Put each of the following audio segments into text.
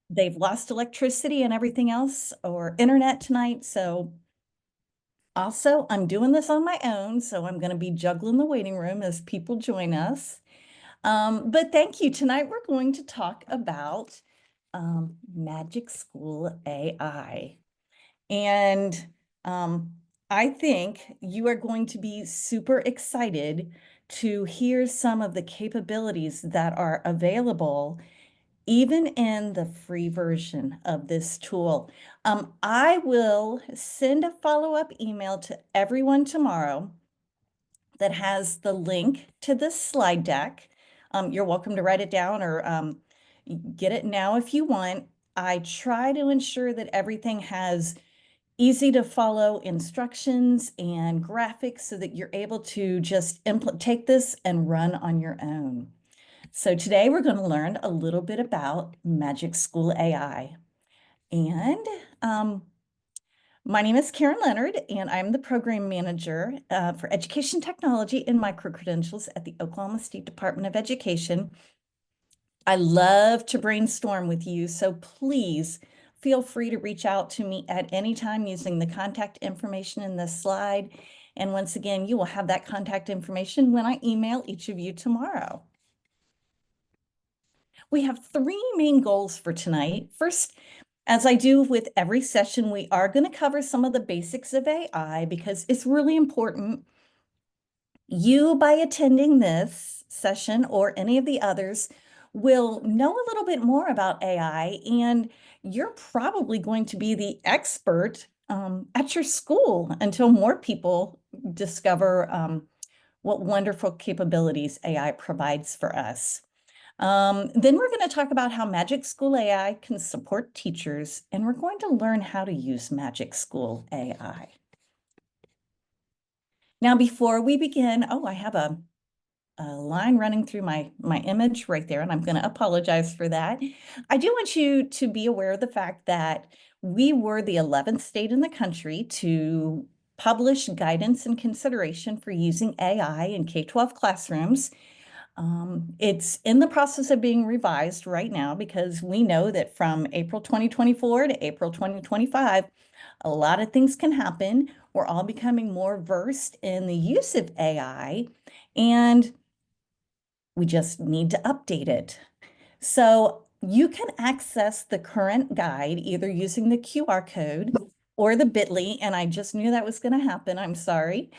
They've lost electricity and everything else, or internet tonight. So also, I'm doing this on my own, so I'm going to be juggling the waiting room as people join us. But thank you. Tonight, we're going to talk about Magic School AI. And I think you are going to be super excited to hear some of the capabilities that are available even in the free version of this tool. I will send a follow-up email to everyone tomorrow that has the link to this slide deck. You're welcome to write it down or get it now if you want. I try to ensure that everything has easy to follow instructions and graphics so that you're able to just take this and run on your own. So today we're going to learn a little bit about Magic School AI. And my name is Karen Leonard, and I'm the program manager for education technology and microcredentials at the Oklahoma State Department of Education. I love to brainstorm with you, so please feel free to reach out to me at any time using the contact information in this slide. And once again, you will have that contact information when I email each of you tomorrow. We have three main goals for tonight. First, as I do with every session, we are going to cover some of the basics of AI because it's really important. You, by attending this session or any of the others, will know a little bit more about AI, and you're probably going to be the expert at your school until more people discover what wonderful capabilities AI provides for us. Then we're going to talk about how Magic School AI can support teachers, and we're going to learn how to use Magic School AI. Now, before we begin, I have a line running through my image right there, and I'm going to apologize for that. I do want you to be aware of the fact that we were the 11th state in the country to publish guidance and consideration for using AI in K-12 classrooms. It's in the process of being revised right now because we know that from April 2024 to April 2025, a lot of things can happen. We're all becoming more versed in the use of AI, and we just need to update it. So you can access the current guide either using the QR code or the bit.ly, and I just knew that was going to happen. I'm sorry.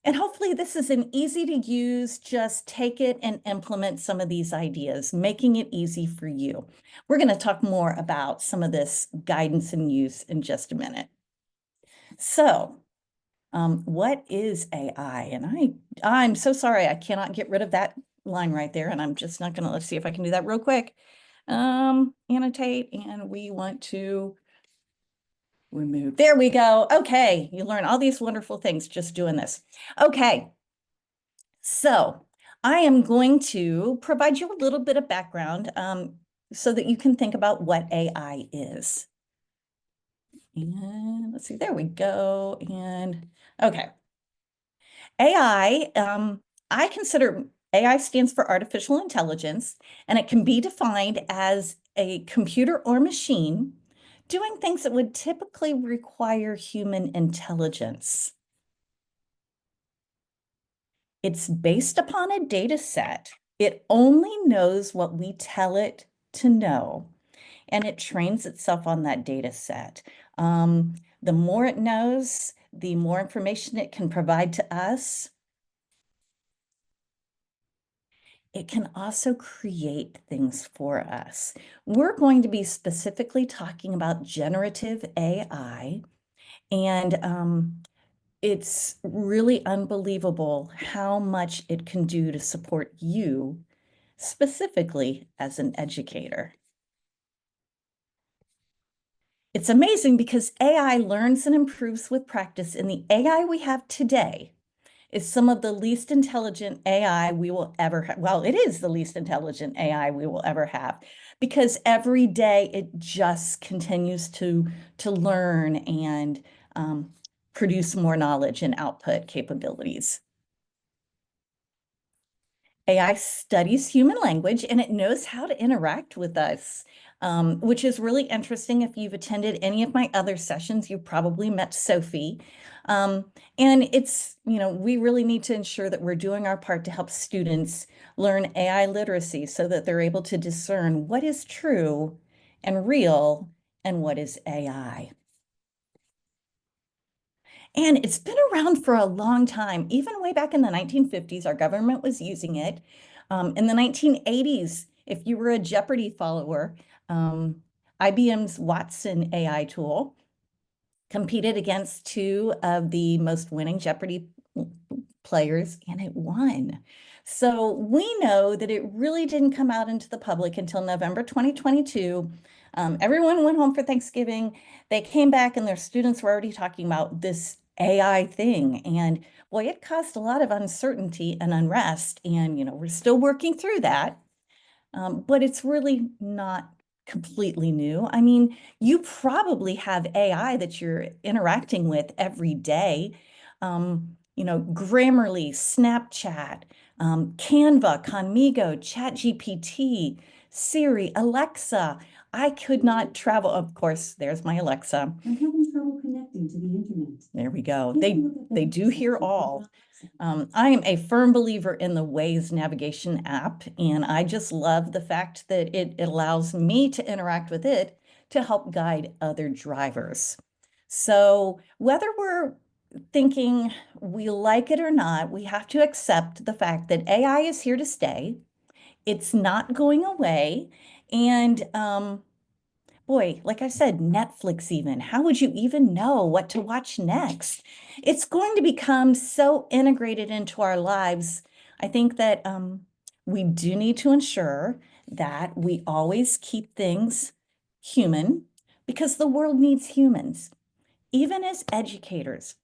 And hopefully this is an easy to use, just take it and implement some of these ideas, making it easy for you. We're going to talk more about some of this guidance and use in just a minute. So what is AI? And I'm so sorry, I cannot get rid of that line right there. And I'm just not going to, let's see if I can do that real quick. Annotate, and we want to remove. There we go. Okay, you learn all these wonderful things just doing this. Okay, so I am going to provide you a little bit of background so that you can think about what AI is. And let's see, there we go. And okay. AI, I consider AI stands for artificial intelligence, and it can be defined as a computer or machine doing things that would typically require human intelligence. It's based upon a data set. It only knows what we tell it to know, and it trains itself on that data set. The more it knows, the more information it can provide to us. It can also create things for us. We're going to be specifically talking about generative AI, and it's really unbelievable how much it can do to support you, specifically as an educator. It's amazing because AI learns and improves with practice, and the AI we have today is some of the least intelligent AI we will ever have. Well, it is the least intelligent AI we will ever have because every day it just continues to learn and produce more knowledge and output capabilities. AI studies human language and it knows how to interact with us, which is really interesting. If you've attended any of my other sessions, you've probably met Sophie. Um, and we really need to ensure that we're doing our part to help students learn AI literacy so that they're able to discern what is true and real and what is AI. And it's been around for a long time. Even way back in the 1950s, our government was using it. In the 1980s, if you were a Jeopardy follower, IBM's Watson AI tool competed against two of the most winning Jeopardy players, and it won. So we know that it really didn't come out into the public until November 2022. Everyone went home for Thanksgiving. They came back and their students were already talking about this AI thing. And boy, it caused a lot of uncertainty and unrest. And, we're still working through that. But it's really not completely new. I mean, you probably have AI that you're interacting with every day. Grammarly, Snapchat, Canva, Conmigo, ChatGPT, Siri, Alexa. I could not travel. Of course, there's my Alexa. I'm having trouble connecting to the internet. There we go. They do hear all. I am a firm believer in the Waze navigation app, and I just love the fact that it allows me to interact with it to help guide other drivers. So whether we're thinking we like it or not, we have to accept the fact that AI is here to stay. It's not going away. And boy, like I said, Netflix even, how would you even know what to watch next? It's going to become so integrated into our lives. I think that we do need to ensure that we always keep things human because the world needs humans. Even as educators,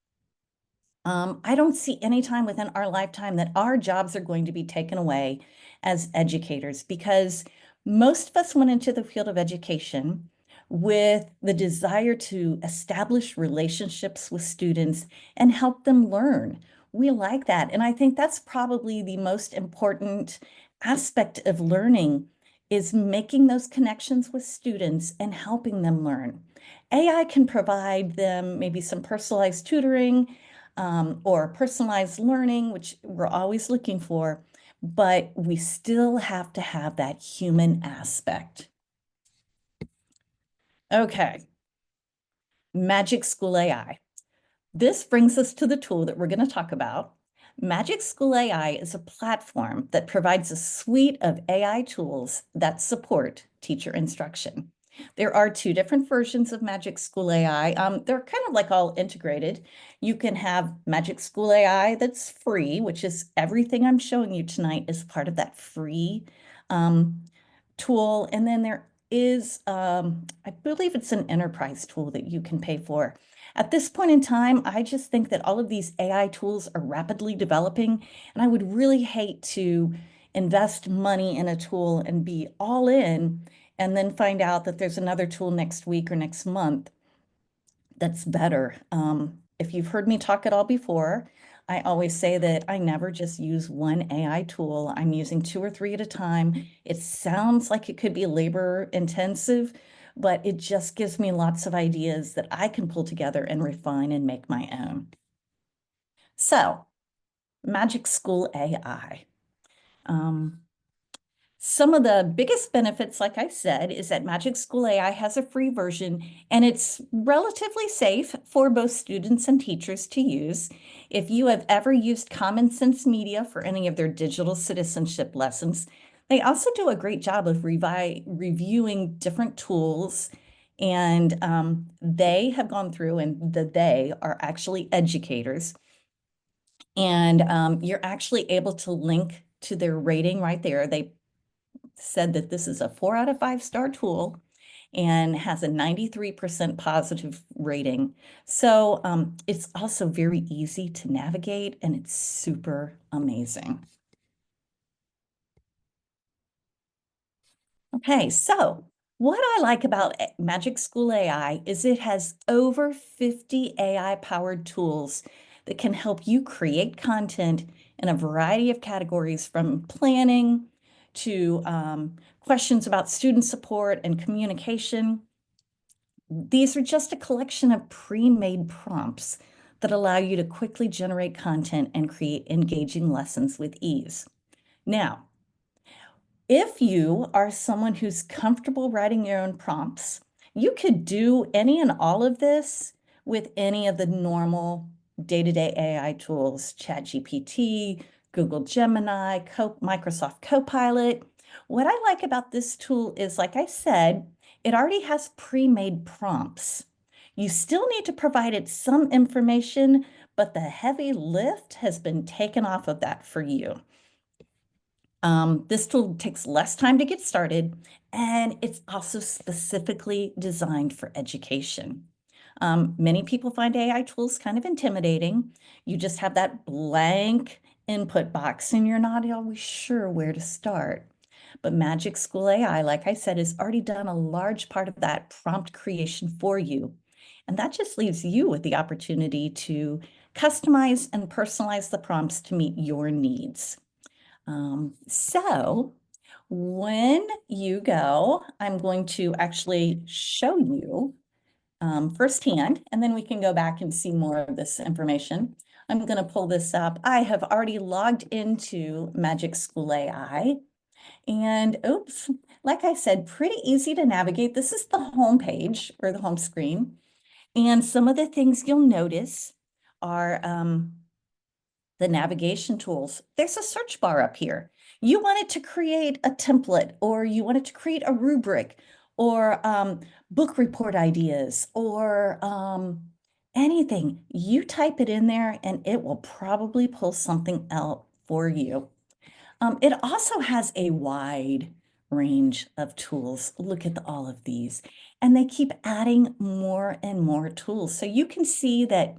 I don't see any time within our lifetime that our jobs are going to be taken away as educators because most of us went into the field of education with the desire to establish relationships with students and help them learn. We like that. And I think that's probably the most important aspect of learning is making those connections with students and helping them learn. AI can provide them maybe some personalized tutoring or personalized learning, which we're always looking for, but we still have to have that human aspect. Okay, MagicSchool AI. This brings us to the tool that we're going to talk about. MagicSchool AI is a platform that provides a suite of AI tools that support teacher instruction. There are two different versions of MagicSchool AI. They're kind of like all integrated. You can have MagicSchool AI that's free, which is everything I'm showing you tonight is part of that free tool. And then there is, I believe it's an enterprise tool that you can pay for. At this point in time, I just think that all of these AI tools are rapidly developing, and I would really hate to invest money in a tool and be all in and then find out that there's another tool next week or next month that's better. If you've heard me talk at all before, I always say that I never just use one AI tool. I'm using two or three at a time. It sounds like it could be labor intensive, but it just gives me lots of ideas that I can pull together and refine and make my own. So, MagicSchool AI. Some of the biggest benefits, like I said, is that MagicSchool AI has a free version and it's relatively safe for both students and teachers to use. If you have ever used Common Sense Media for any of their digital citizenship lessons, they also do a great job of reviewing different tools. And they have gone through, and they are actually educators. And you're actually able to link to their rating right there. They said that this is a 4 out of 5 star tool and has a 93% positive rating. So it's also very easy to navigate and it's super amazing. Okay, so what I like about MagicSchool AI is it has over 50 AI powered tools that can help you create content in a variety of categories, from planning to questions about student support and communication. These are just a collection of pre-made prompts that allow you to quickly generate content and create engaging lessons with ease. Now, if you are someone who's comfortable writing your own prompts, you could do any and all of this with any of the normal day-to-day AI tools, ChatGPT, Google Gemini, Microsoft Copilot. What I like about this tool is, like I said, it already has pre-made prompts. You still need to provide it some information, but the heavy lift has been taken off of that for you. This tool takes less time to get started, and it's also specifically designed for education. Many people find AI tools kind of intimidating. You just have that blank input box, and you're not always sure where to start. But MagicSchool AI, like I said, has already done a large part of that prompt creation for you. And that just leaves you with the opportunity to customize and personalize the prompts to meet your needs. So when you go, I'm going to actually show you firsthand, and then we can go back and see more of this information. I'm going to pull this up. I have already logged into MagicSchool AI, and oops, like I said, pretty easy to navigate. This is the home page or the home screen, and some of the things you'll notice are the navigation tools. There's a search bar up here. You wanted to create a template, or you wanted to create a rubric, or book report ideas, or anything. You type it in there and it will probably pull something out for you. It also has a wide range of tools. Look at all of these. And they keep adding more and more tools. So you can see that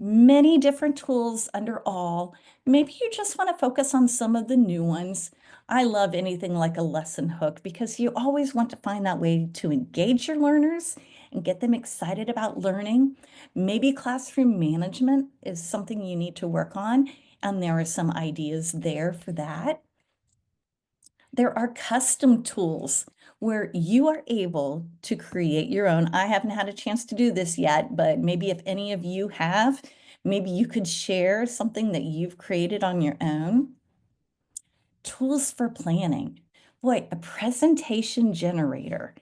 many different tools under all. Maybe you just want to focus on some of the new ones. I love anything like a lesson hook, because you always want to find that way to engage your learners and get them excited about learning. Maybe classroom management is something you need to work on, and there are some ideas there for that. There are custom tools where you are able to create your own. I haven't had a chance to do this yet, but maybe if any of you have, maybe you could share something that you've created on your own. Tools for planning. A presentation generator,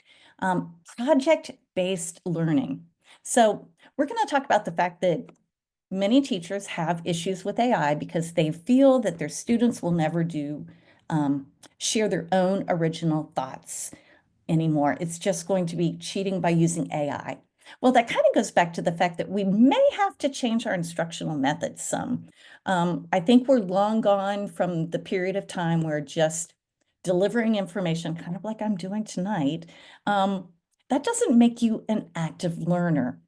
project-based learning. So we're going to talk about the fact that many teachers have issues with AI because they feel that their students will never share their own original thoughts anymore. It's just going to be cheating by using AI. Well, that kind of goes back to the fact that we may have to change our instructional methods some. I think we're long gone from the period of time where just delivering information, kind of like I'm doing tonight, that doesn't make you an active learner.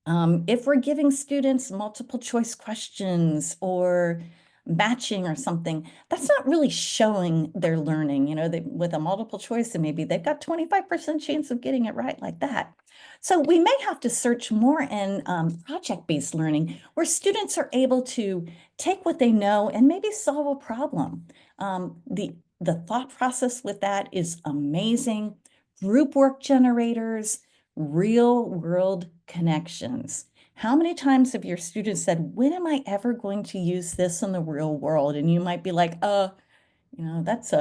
If we're giving students multiple choice questions or matching or something, that's not really showing their learning. You know, with a multiple choice, and maybe they've got 25% chance of getting it right, like that. So we may have to search more in project-based learning, where students are able to take what they know and maybe solve a problem. The thought process with that is amazing. Group work generators, real world connections. How many times have your students said, when am I ever going to use this in the real world? And you might be like, that's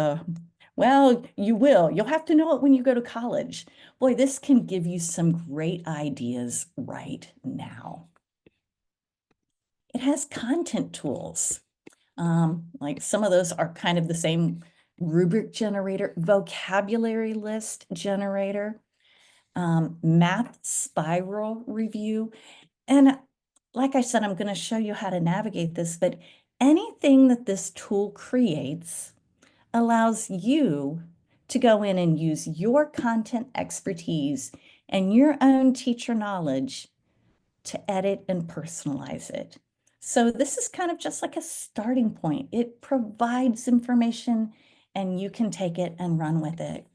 well, you will. You'll have to know it when you go to college. Boy, this can give you some great ideas right now. It has content tools. Like some of those are kind of the same: rubric generator, vocabulary list generator, math spiral review. And like I said, I'm going to show you how to navigate this, but anything that this tool creates allows you to go in and use your content expertise and your own teacher knowledge to edit and personalize it. So this is kind of just like a starting point. It provides information and you can take it and run with it.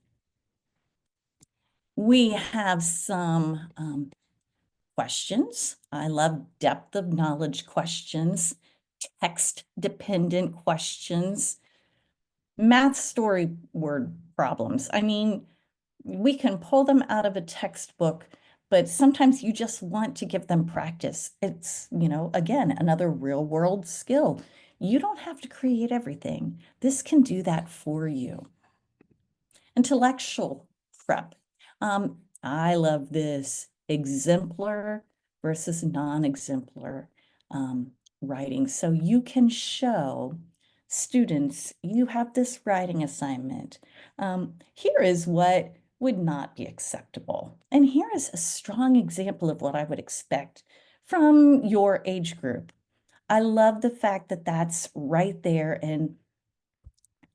We have some questions. I love depth of knowledge questions, text-dependent questions, math story word problems. I mean, we can pull them out of a textbook, but sometimes you just want to give them practice. It's, again, another real world skill. You don't have to create everything. This can do that for you. Intellectual prep. I love this exemplar versus non-exemplar writing. So you can show students, you have this writing assignment. Here is what would not be acceptable. And here is a strong example of what I would expect from your age group. I love the fact that that's right there. And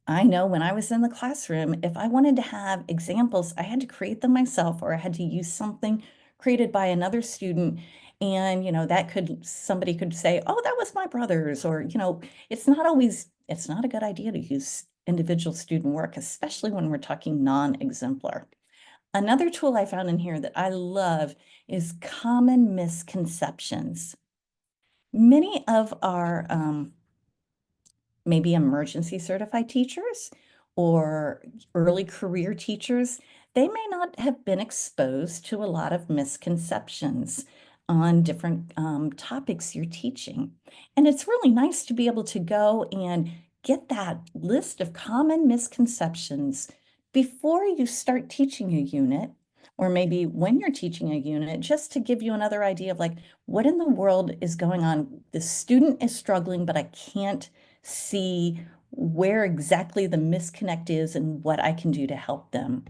I know when I was in the classroom, if I wanted to have examples, I had to create them myself, or I had to use something created by another student. And, somebody could say, oh, that was my brother's, or, it's not a good idea to use individual student work, especially when we're talking non-exemplar. Another tool I found in here that I love is common misconceptions. Many of our maybe emergency certified teachers or early career teachers, they may not have been exposed to a lot of misconceptions on different topics you're teaching. And it's really nice to be able to go and get that list of common misconceptions before you start teaching a unit, or maybe when you're teaching a unit, just to give you another idea of like, what in the world is going on? The student is struggling, but I can't see where exactly the misconnect is and what I can do to help them.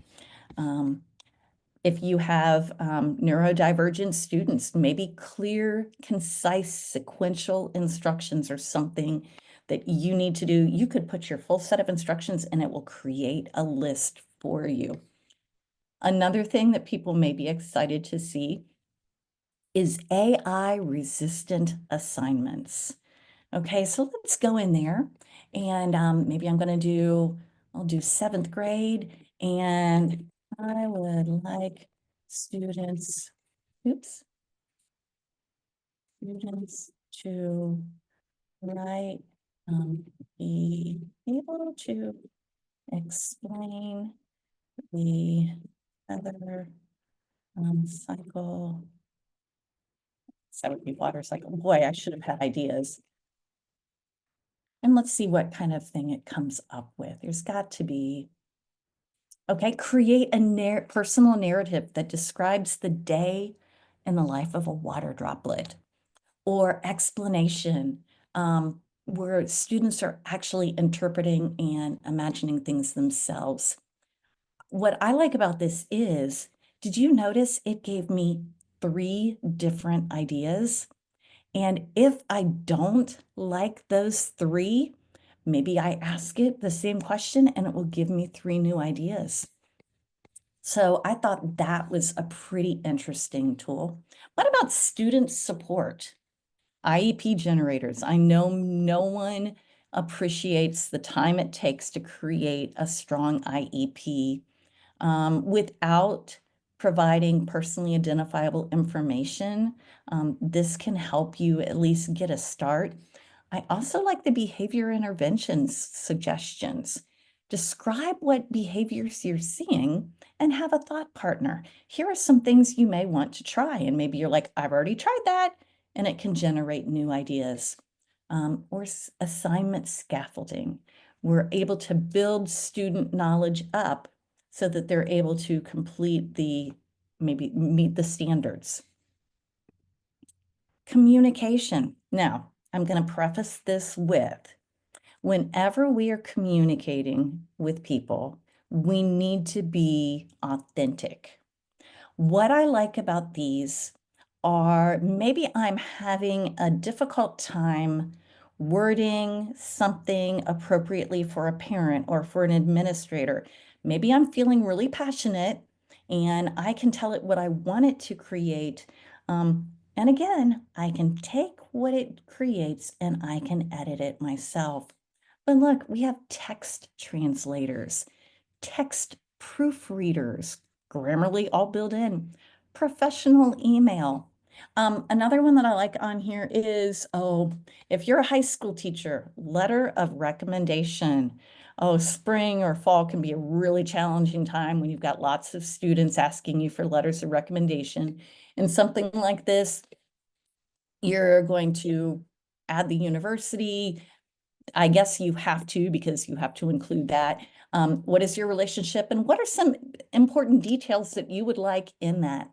If you have neurodivergent students, maybe clear, concise, sequential instructions or something that you need to do, you could put your full set of instructions and it will create a list for you. Another thing that people may be excited to see is AI resistant assignments. Okay, so let's go in there and maybe I'll do 7th grade, and I would like students, oops, students to write, be able to explain the other cycle. So that would be water cycle. Boy, I should have had ideas. And let's see what kind of thing it comes up with. There's got to be, okay, create a personal narrative that describes the day in the life of a water droplet, or explanation, where students are actually interpreting and imagining things themselves. What I like about this is, did you notice it gave me 3 different ideas? And if I don't like those 3, maybe I ask it the same question and it will give me 3 new ideas. So I thought that was a pretty interesting tool. What about student support? IEP generators. I know no one appreciates the time it takes to create a strong IEP without providing personally identifiable information. This can help you at least get a start. I also like the behavior interventions suggestions. Describe what behaviors you're seeing and have a thought partner. Here are some things you may want to try, and maybe you're like, I've already tried that, and it can generate new ideas. Or assignment scaffolding. We're able to build student knowledge up so that they're able to maybe meet the standards. Communication. Now, I'm going to preface this with, whenever we are communicating with people, we need to be authentic. What I like about these are, maybe I'm having a difficult time wording something appropriately for a parent or for an administrator. Maybe I'm feeling really passionate and I can tell it what I want it to create. And again, I can take what it creates and I can edit it myself. But look, we have text translators, text proofreaders, Grammarly all built in, professional email. Another one that I like on here is, oh, if you're a high school teacher, letter of recommendation. Oh, spring or fall can be a really challenging time when you've got lots of students asking you for letters of recommendation. And something like this, you're going to add the university. I guess you have to because you have to include that. What is your relationship and what are some important details that you would like in that?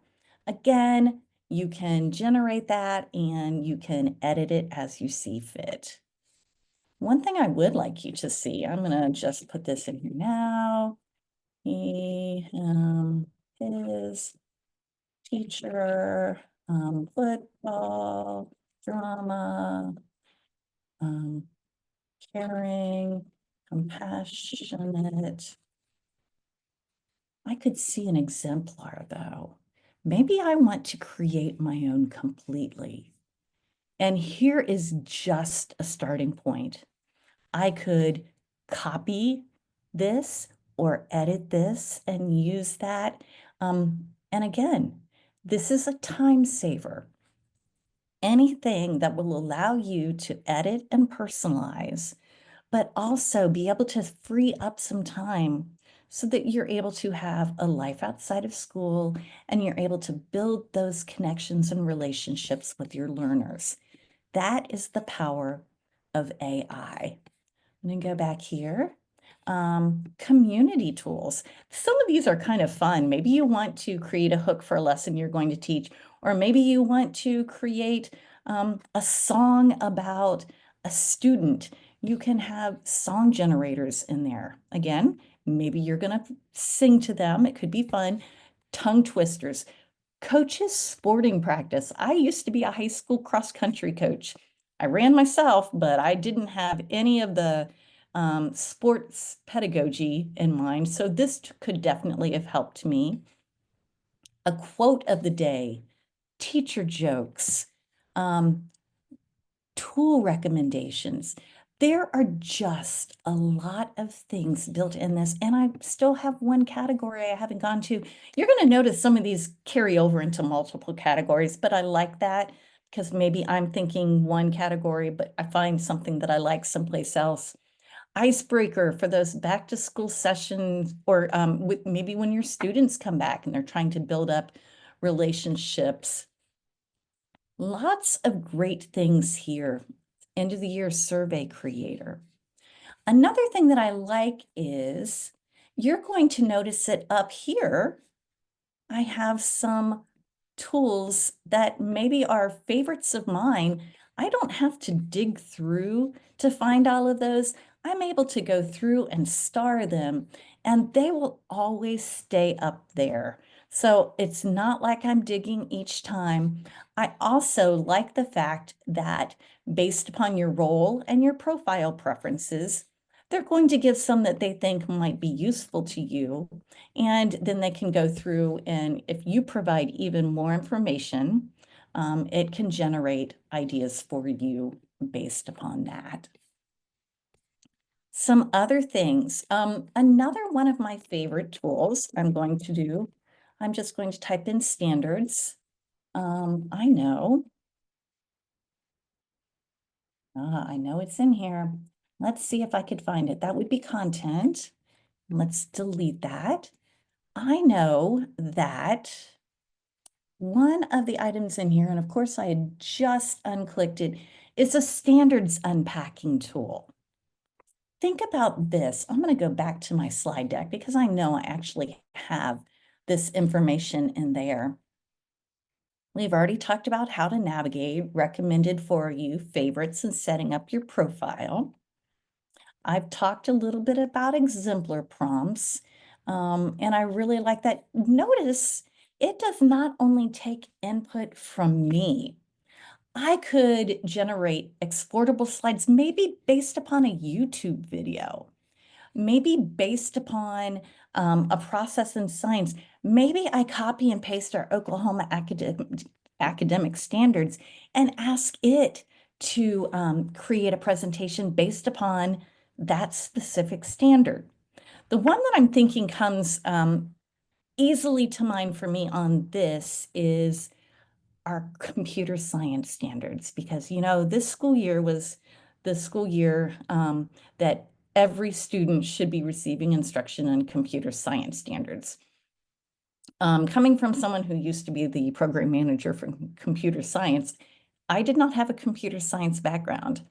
Again, you can generate that and you can edit it as you see fit. One thing I would like you to see, I'm going to just put this in here now. He, his teacher, football, drama, um, caring, compassionate. I could see an exemplar though. Maybe I want to create my own completely. And here is just a starting point. I could copy this or edit this and use that. And again, this is a time saver. Anything that will allow you to edit and personalize, but also be able to free up some time so that you're able to have a life outside of school and you're able to build those connections and relationships with your learners. That is the power of AI. I'm going to go back here. Community tools. Some of these are kind of fun. Maybe you want to create a hook for a lesson you're going to teach, or maybe you want to create a song about a student. You can have song generators in there. Again, maybe you're going to sing to them. It could be fun. Tongue twisters. Coaches sporting practice. I used to be a high school cross country coach. I ran myself, but I didn't have any of the sports pedagogy in mind. So this could definitely have helped me. A quote of the day, teacher jokes, um, tool recommendations. There are just a lot of things built in this, and I still have one category I haven't gone to. You're going to notice some of these carry over into multiple categories, but I like that because maybe I'm thinking one category, but I find something that I like someplace else. Icebreaker for those back to school sessions, or maybe when your students come back and they're trying to build up relationships. Lots of great things here. End of the year survey creator. Another thing that I like is you're going to notice it up here. I have some tools that maybe are favorites of mine. I don't have to dig through to find all of those. I'm able to go through and star them, and they will always stay up there. So it's not like I'm digging each time. I also like the fact that based upon your role and your profile preferences, they're going to give some that they think might be useful to you. And then they can go through, and if you provide even more information, it can generate ideas for you based upon that. Some other things. Another one of my favorite tools I'm just going to type in standards. I know. I know it's in here. Let's see if I could find it. That would be content. Let's delete that. I know that one of the items in here, and of course I had just unclicked it, is a standards unpacking tool. Think about this. I'm going to go back to my slide deck because I know I actually have this information in there. We've already talked about how to navigate, recommended for you, favorites, and setting up your profile. I've talked a little bit about exemplar prompts, and I really like that. Notice it does not only take input from me. I could generate exportable slides, maybe based upon a YouTube video, maybe based upon a process in science. Maybe I copy and paste our Oklahoma academic standards and ask it to create a presentation based upon that specific standard. The one that I'm thinking comes easily to mind for me on this is our computer science standards, because, you know, this school year was the school year that every student should be receiving instruction in computer science standards. Coming from someone who used to be the program manager for computer science, I did not have a computer science background.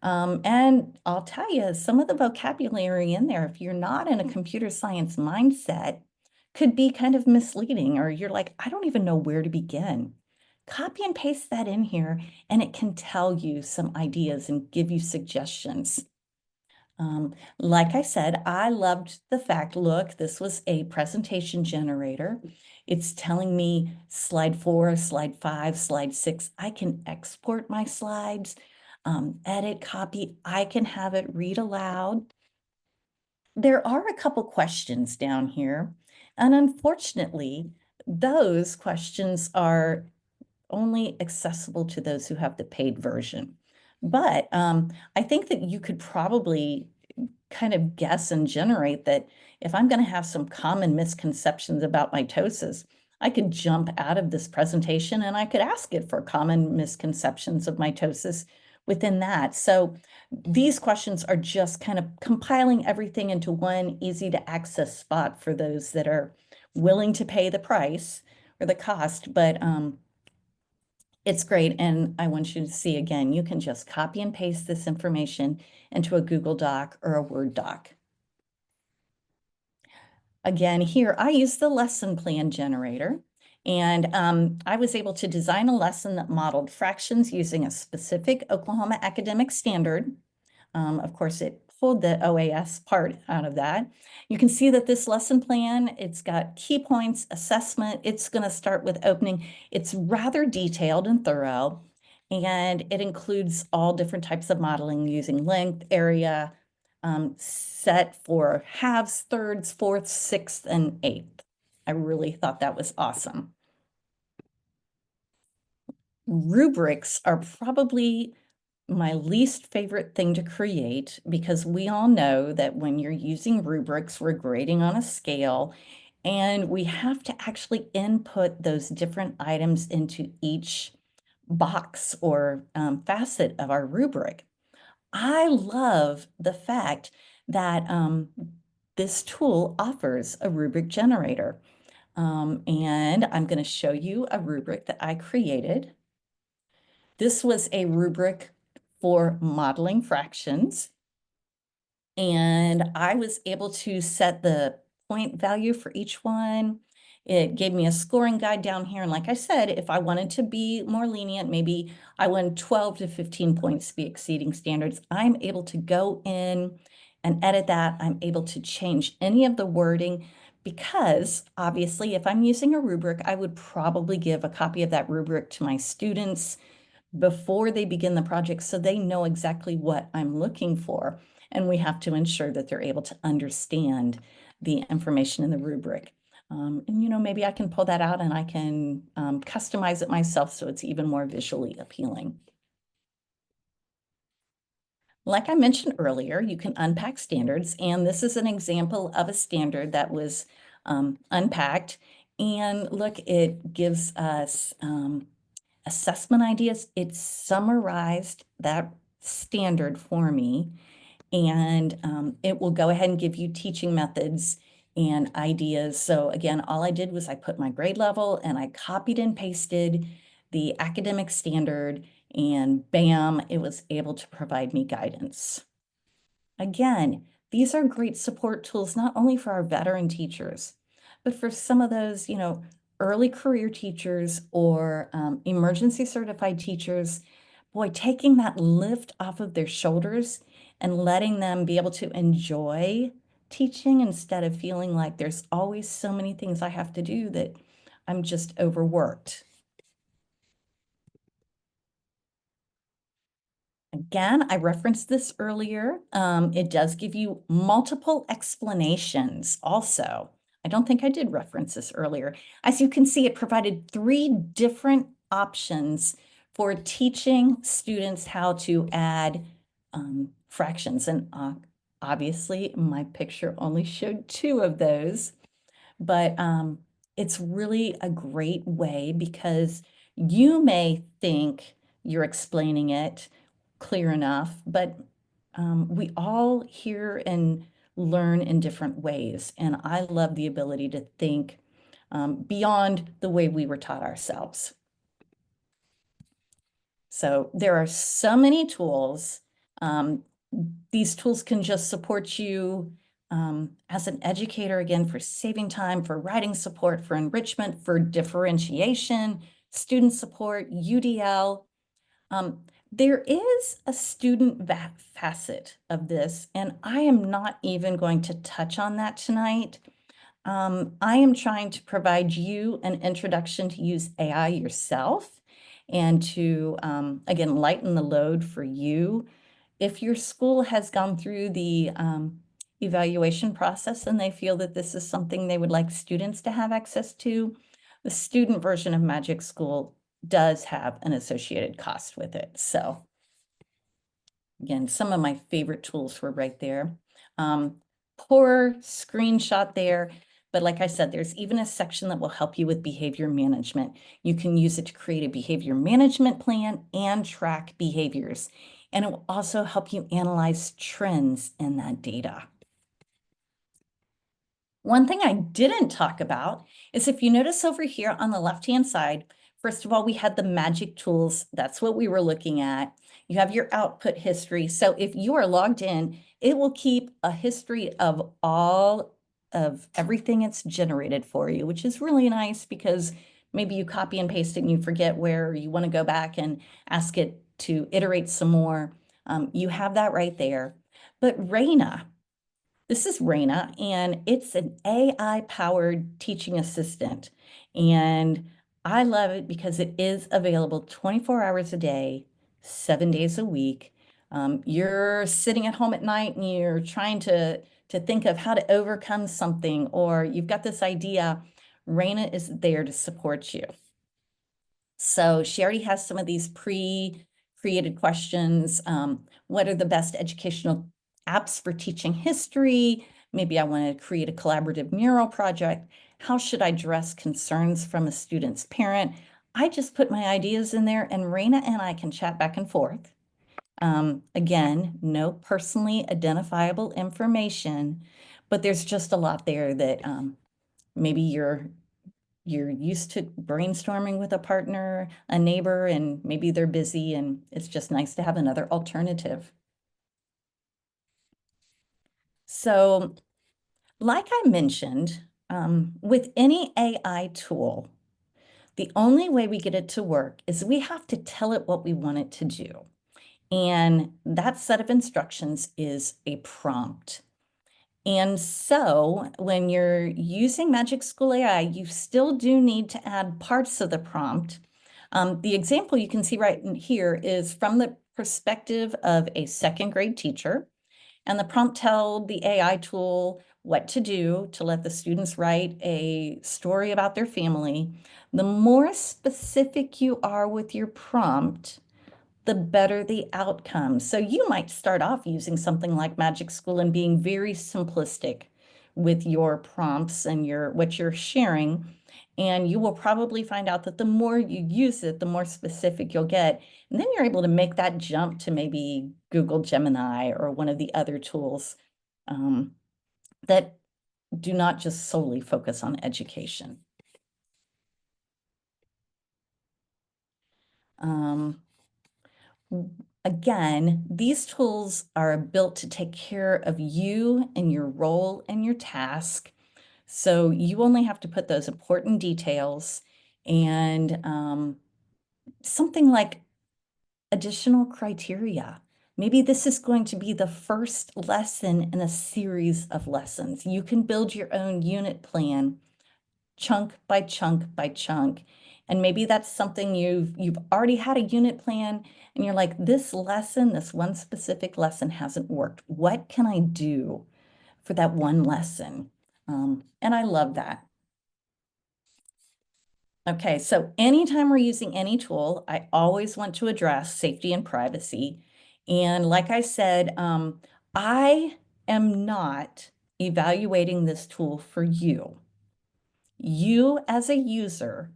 And I'll tell you, some of the vocabulary in there, if you're not in a computer science mindset, could be kind of misleading, or you're like, I don't even know where to begin. Copy and paste that in here, and it can tell you some ideas and give you suggestions. Like I said, I loved the fact, look, this was a presentation generator. It's telling me slide 4, slide 5, slide 6. I can export my slides, edit, copy. I can have it read aloud. There are a couple questions down here, and unfortunately, those questions are only accessible to those who have the paid version. But I think that you could probably kind of guess and generate that if I'm going to have some common misconceptions about mitosis, I could jump out of this presentation and I could ask it for common misconceptions of mitosis within that. So these questions are just kind of compiling everything into one easy to access spot for those that are willing to pay the price or the cost. But it's great. And I want you to see again, you can just copy and paste this information into a Google Doc or a Word doc. Again, here I use the lesson plan generator, and I was able to design a lesson that modeled fractions using a specific Oklahoma academic standard. Of course, it pulled the OAS part out of that. You can see that this lesson plan, it's got key points, assessment. It's going to start with opening. It's rather detailed and thorough, and it includes all different types of modeling using length, area, set for halves, thirds, fourths, sixths, and eighth. I really thought that was awesome. Rubrics are probably my least favorite thing to create, because we all know that when you're using rubrics, we're grading on a scale, and we have to actually input those different items into each box or facet of our rubric. I love the fact that this tool offers a rubric generator. And I'm going to show you a rubric that I created. This was a rubric for modeling fractions. And I was able to set the point value for each one. It gave me a scoring guide down here. And like I said, if I wanted to be more lenient, maybe I want 12 to 15 points to be exceeding standards, I'm able to go in and edit that. I'm able to change any of the wording, because obviously if I'm using a rubric, I would probably give a copy of that rubric to my students before they begin the project so they know exactly what I'm looking for. And we have to ensure that they're able to understand the information in the rubric. And, you know, maybe I can pull that out and I can customize it myself so it's even more visually appealing. Like I mentioned earlier, you can unpack standards, and this is an example of a standard that was unpacked. And look, it gives us assessment ideas. It summarized that standard for me, and it will go ahead and give you teaching methods and ideas. So again, all I did was I put my grade level and I copied and pasted the academic standard, and bam, it was able to provide me guidance. Again, these are great support tools, not only for our veteran teachers, but for some of those, you know, early career teachers or emergency certified teachers. Boy, taking that lift off of their shoulders and letting them be able to enjoy teaching instead of feeling like there's always so many things I have to do that I'm just overworked. Again, I referenced this earlier. It does give you multiple explanations also. I don't think I did reference this earlier. As you can see, it provided 3 different options for teaching students how to add fractions. And obviously, my picture only showed 2 of those, but it's really a great way, because You may think you're explaining it clear enough, but we all hear and learn in different ways. And I love the ability to think beyond the way we were taught ourselves. So there are so many tools. Um, these tools can just support you as an educator, again, for saving time, for writing support, for enrichment, for differentiation, student support, UDL. Um, there is a student facet of this, and I am not even going to touch on that tonight. I am trying to provide you an introduction to use AI yourself and to, again, lighten the load for you. If your school has gone through the evaluation process and they feel that this is something they would like students to have access to, the student version of Magic School does have an associated cost with it. So again, some of my favorite tools were right there. Poor screenshot there, but like I said, there's even a section that will help you with behavior management. You can use it to create a behavior management plan and track behaviors. And it will also help you analyze trends in that data. One thing I didn't talk about is if you notice over here on the left-hand side, first of all, we had the magic tools. That's what we were looking at. You have your output history. So if you are logged in, it will keep a history of all of everything it's generated for you, which is really nice because maybe you copy and paste it and you forget where you want to go back and ask it to iterate some more. You have that right there. But Raina, this is Raina, and it's an AI-powered teaching assistant. And I love it because it is available 24 hours a day, 7 days a week. You're sitting at home at night and you're trying to think of how to overcome something, or you've got this idea. Raina is there to support you. So she already has some of these pre-created questions. What are the best educational apps for teaching history? Maybe I want to create a collaborative mural project. How should I address concerns from a student's parent? I just put my ideas in there and Raina and I can chat back and forth. Again, no personally identifiable information, but there's just a lot there that maybe you're used to brainstorming with a partner, a neighbor, and maybe they're busy, and it's just nice to have another alternative. So, like I mentioned, with any AI tool, the only way we get it to work is we have to tell it what we want it to do. And that set of instructions is a prompt. And so when you're using MagicSchool AI, you still do need to add parts of the prompt. The example you can see right in here is from the perspective of a second grade teacher. And the prompt tells the AI tool what to do to let the students write a story about their family. The more specific you are with your prompt, the better the outcome. So you might start off using something like MagicSchool and being very simplistic with your prompts and what you're sharing. And you will probably find out that the more you use it, the more specific you'll get. And then you're able to make that jump to maybe Google Gemini or one of the other tools that do not just solely focus on education. Again, these tools are built to take care of you and your role and your task. So you only have to put those important details and something like additional criteria. Maybe this is going to be the first lesson in a series of lessons. You can build your own unit plan chunk by chunk by chunk. And maybe that's something you've already had a unit plan and you're like, this lesson, this one specific lesson hasn't worked. What can I do for that one lesson? And I love that. Okay, so anytime we're using any tool, I always want to address safety and privacy. And like I said, I am not evaluating this tool for you. You as a user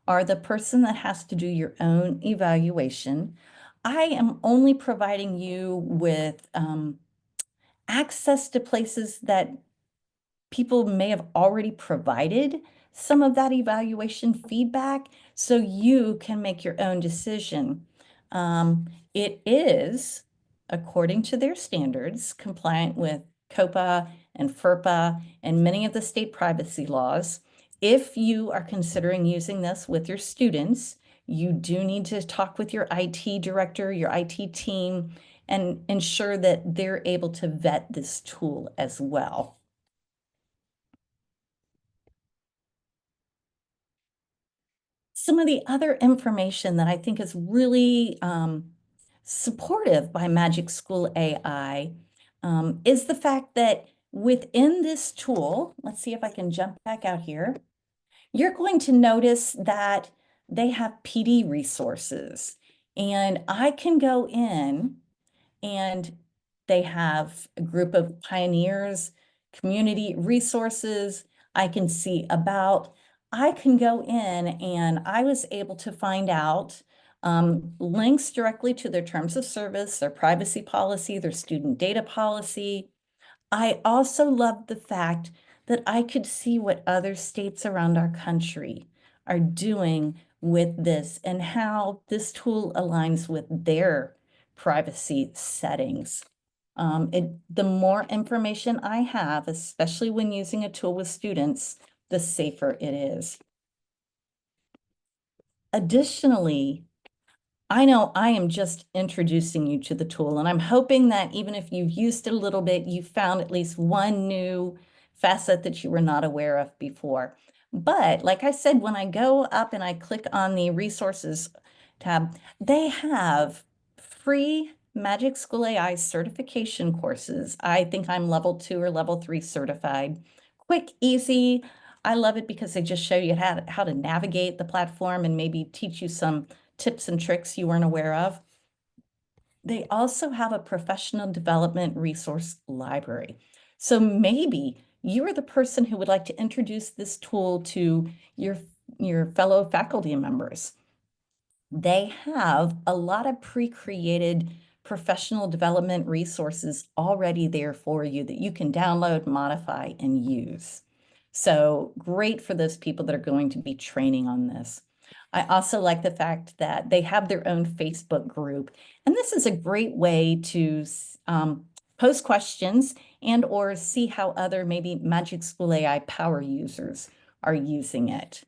are the person that has to do your own evaluation. I am only providing you with access to places that people may have already provided some of that evaluation feedback, so you can make your own decision. It is, according to their standards, compliant with COPA and FERPA and many of the state privacy laws. If you are considering using this with your students, you do need to talk with your IT director, your IT team, and ensure that they're able to vet this tool as well. Some of the other information that I think is really supportive by Magic School AI is the fact that within this tool, let's see if I can jump back out here, you're going to notice that they have PD resources. And I can go in and they have a group of pioneers, community resources. I can see about, I can go in and I was able to find out links directly to their terms of service, their privacy policy, their student data policy. I also love the fact that I could see what other states around our country are doing with this and how this tool aligns with their privacy settings. The more information I have, especially when using a tool with students, the safer it is. Additionally, I know I am just introducing you to the tool, and I'm hoping that even if you've used it a little bit, you found at least one new facet that you were not aware of before. But like I said, when I go up and I click on the resources tab, they have free Magic School AI certification courses. I think I'm level 2 or level 3 certified. Quick, easy. I love it because they just show you how to navigate the platform and maybe teach you some tips and tricks you weren't aware of. They also have a professional development resource library. So maybe you are the person who would like to introduce this tool to your fellow faculty members. They have a lot of pre-created professional development resources already there for you that you can download, modify, and use. So great for those people that are going to be training on this. I also like the fact that they have their own Facebook group, and this is a great way to post questions and or see how other maybe Magic School AI power users are using it.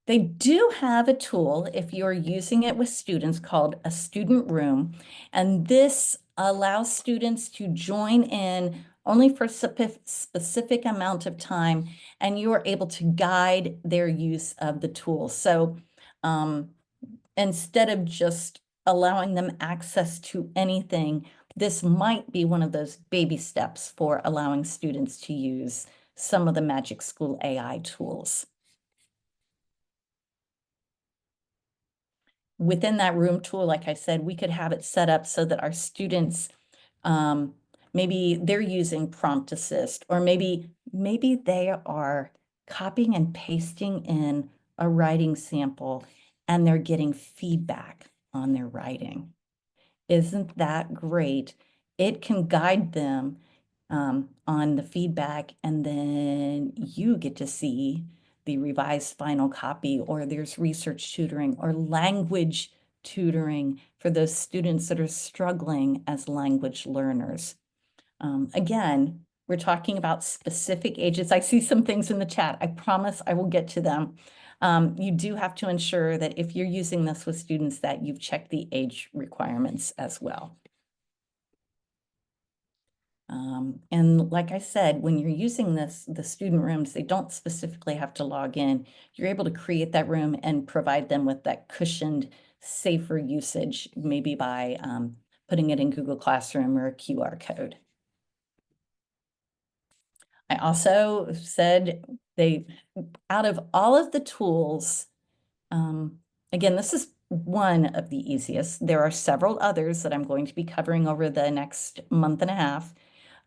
They do have a tool if you're using it with students called a student room, and this allows students to join in only for a specific amount of time, and you are able to guide their use of the tool. So instead of just allowing them access to anything, this might be one of those baby steps for allowing students to use some of the Magic School AI tools. Within that room tool, like I said, we could have it set up so that our students, maybe they're using prompt assist, or maybe they are copying and pasting in a writing sample and they're getting feedback on their writing. Isn't that great? It can guide them on the feedback, and then you get to see the revised final copy, or there's research tutoring or language tutoring for those students that are struggling as language learners. Again, we're talking about specific ages. I see some things in the chat. I promise I will get to them. You do have to ensure that if you're using this with students that you've checked the age requirements as well. And like I said, when you're using this, the student rooms, they don't specifically have to log in. You're able to create that room and provide them with that cushioned, safer usage, maybe by putting it in Google Classroom or a QR code. I also said out of all of the tools, again, this is one of the easiest. There are several others that I'm going to be covering over the next month and a half.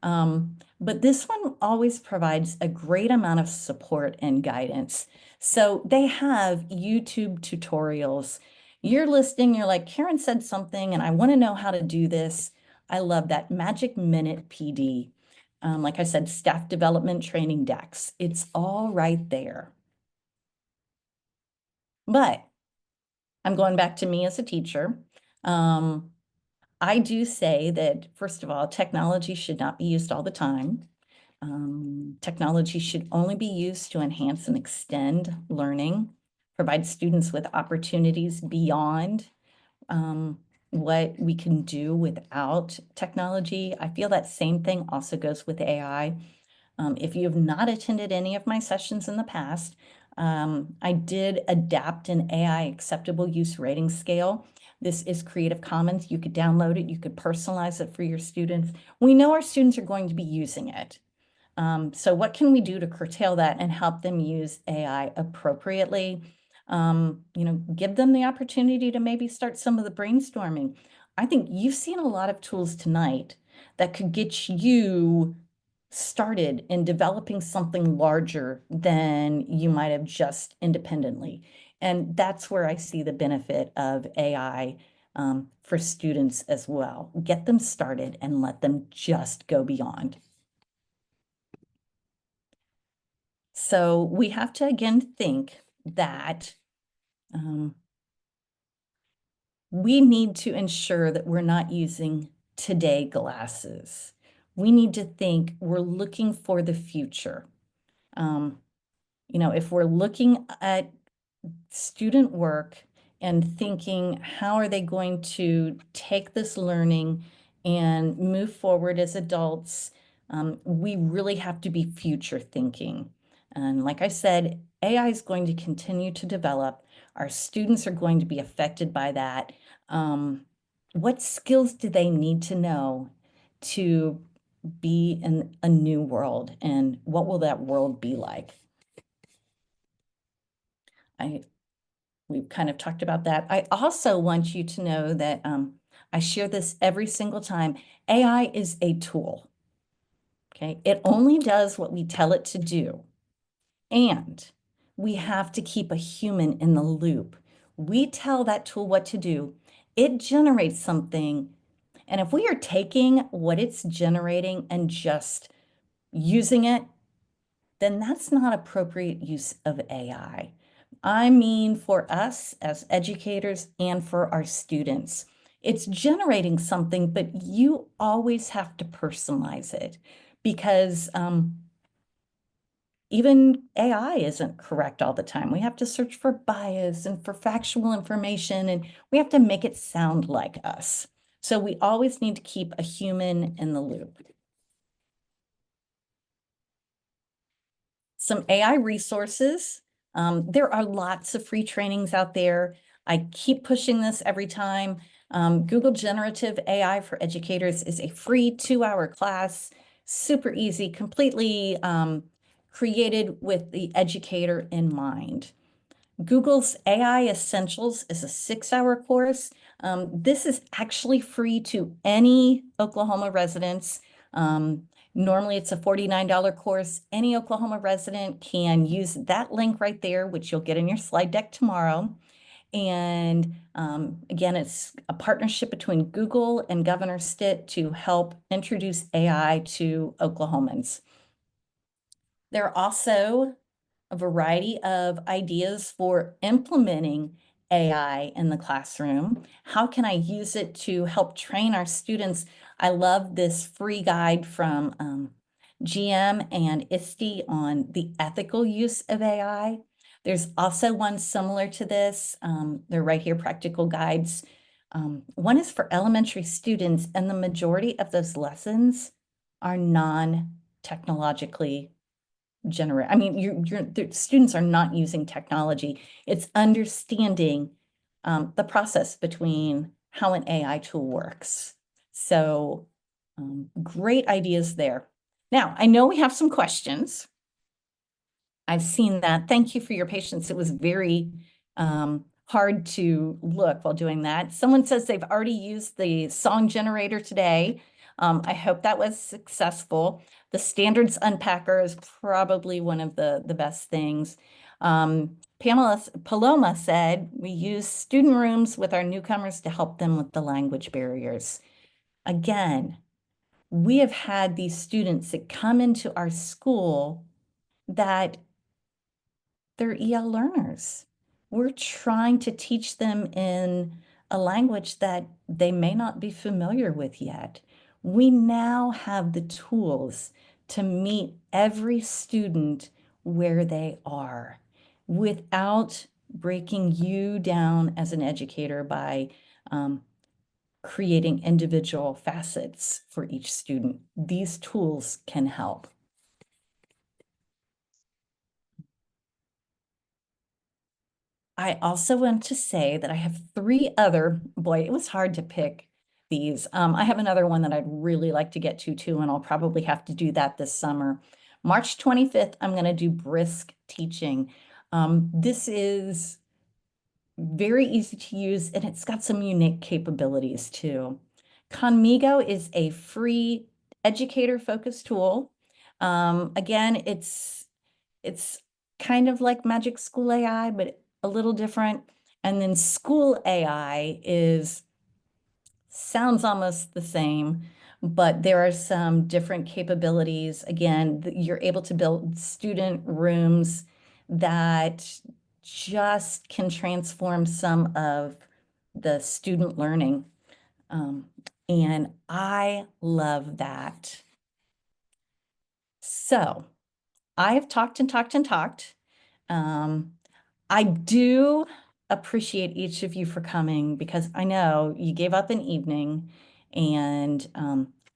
But this one always provides a great amount of support and guidance. So they have YouTube tutorials. You're listening, you're like, Karen said something, and I want to know how to do this. I love that Magic Minute PD. Like I said, staff development training decks. It's all right there. But I'm going back to me as a teacher. I do say that, first of all, technology should not be used all the time. Technology should only be used to enhance and extend learning, provide students with opportunities beyond what we can do without technology. I feel that same thing also goes with AI. If you have not attended any of my sessions in the past, I did adapt an AI acceptable use rating scale. This is Creative Commons. You could download it. You could personalize it for your students. We know our students are going to be using it. So what can we do to curtail that and help them use AI appropriately? Give them the opportunity to maybe start some of the brainstorming. I think you've seen a lot of tools tonight that could get you started in developing something larger than you might have just independently. And that's where I see the benefit of AI for students as well. Get them started and let them just go beyond. So we have to again think that we need to ensure that we're not using today glasses. We need to think we're looking for the future. If we're looking at student work and thinking, how are they going to take this learning and move forward as adults? We really have to be future thinking. And like I said, AI is going to continue to develop. Our students are going to be affected by that. What skills do they need to know to be in a new world? And what will that world be like? We've kind of talked about that. I also want you to know that I share this every single time. AI is a tool, okay? It only does what we tell it to do. And we have to keep a human in the loop. We tell that tool what to do. It generates something. And if we are taking what it's generating and just using it, then that's not appropriate use of AI. I mean, for us as educators and for our students, it's generating something, but you always have to personalize it because even AI isn't correct all the time. We have to search for bias and for factual information, and we have to make it sound like us. So we always need to keep a human in the loop. Some AI resources. There are lots of free trainings out there. I keep pushing this every time. Google Generative AI for Educators is a free 2-hour class, super easy, completely created with the educator in mind. Google's AI Essentials is a 6-hour course. This is actually free to any Oklahoma residents. Normally it's a $49 course. Any Oklahoma resident can use that link right there, which you'll get in your slide deck tomorrow. And again, it's a partnership between Google and Governor Stitt to help introduce AI to Oklahomans. There are also a variety of ideas for implementing AI in the classroom. How can I use it to help train our students? I love this free guide from GM and ISTE on the ethical use of AI. There's also one similar to this. They're right here, practical guides. One is for elementary students, and the majority of those lessons are non-technologically generate. I mean, the students are not using technology. It's understanding the process between how an AI tool works. So great ideas there. Now, I know we have some questions. I've seen that. Thank you for your patience. It was very hard to look while doing that. Someone says they've already used the song generator today. I hope that was successful. The standards unpacker is probably one of the best things. Paloma said, we use student rooms with our newcomers to help them with the language barriers. Again, we have had these students that come into our school that they're EL learners. We're trying to teach them in a language that they may not be familiar with yet. We now have the tools to meet every student where they are without breaking you down as an educator by creating individual facets for each student. These tools can help. I also want to say that I have three other, boy, it was hard to pick these. I have another one that I'd really like to get to too, and I'll probably have to do that this summer. March 25th, I'm going to do brisk teaching. This is very easy to use, and it's got some unique capabilities too. Conmigo is a free educator-focused tool. Again, it's kind of like MagicSchool AI, but a little different. And then School AI sounds almost the same, but there are some different capabilities. Again, you're able to build student rooms that just can transform some of the student learning. And I love that. So I have talked and talked and talked. I do appreciate each of you for coming because I know you gave up an evening, and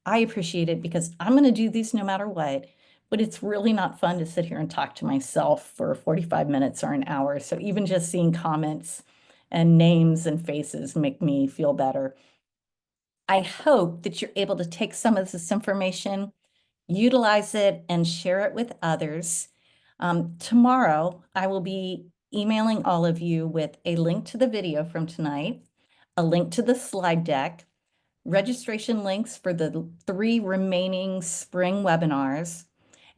I appreciate it because I'm going to do these no matter what, but it's really not fun to sit here and talk to myself for 45 minutes or an hour. So even just seeing comments and names and faces make me feel better. I hope that you're able to take some of this information, utilize it, and share it with others. Tomorrow, I will be emailing all of you with a link to the video from tonight, a link to the slide deck, registration links for the 3 remaining spring webinars,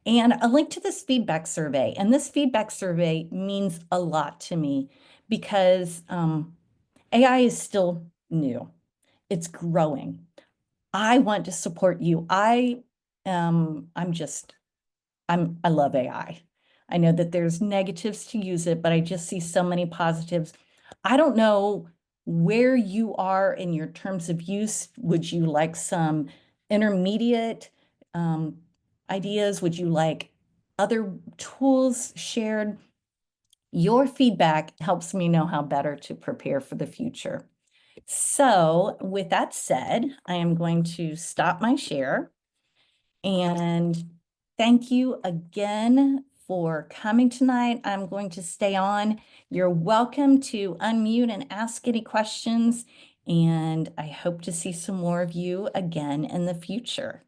and a link to this feedback survey. And this feedback survey means a lot to me because AI is still new. It's growing. I want to support you. I love AI. I know that there's negatives to use it, but I just see so many positives. I don't know where you are in your terms of use. Would you like some intermediate ideas? Would you like other tools shared? Your feedback helps me know how better to prepare for the future. So with that said, I am going to stop my share. And thank you again for coming tonight. I'm going to stay on. You're welcome to unmute and ask any questions. And I hope to see some more of you again in the future.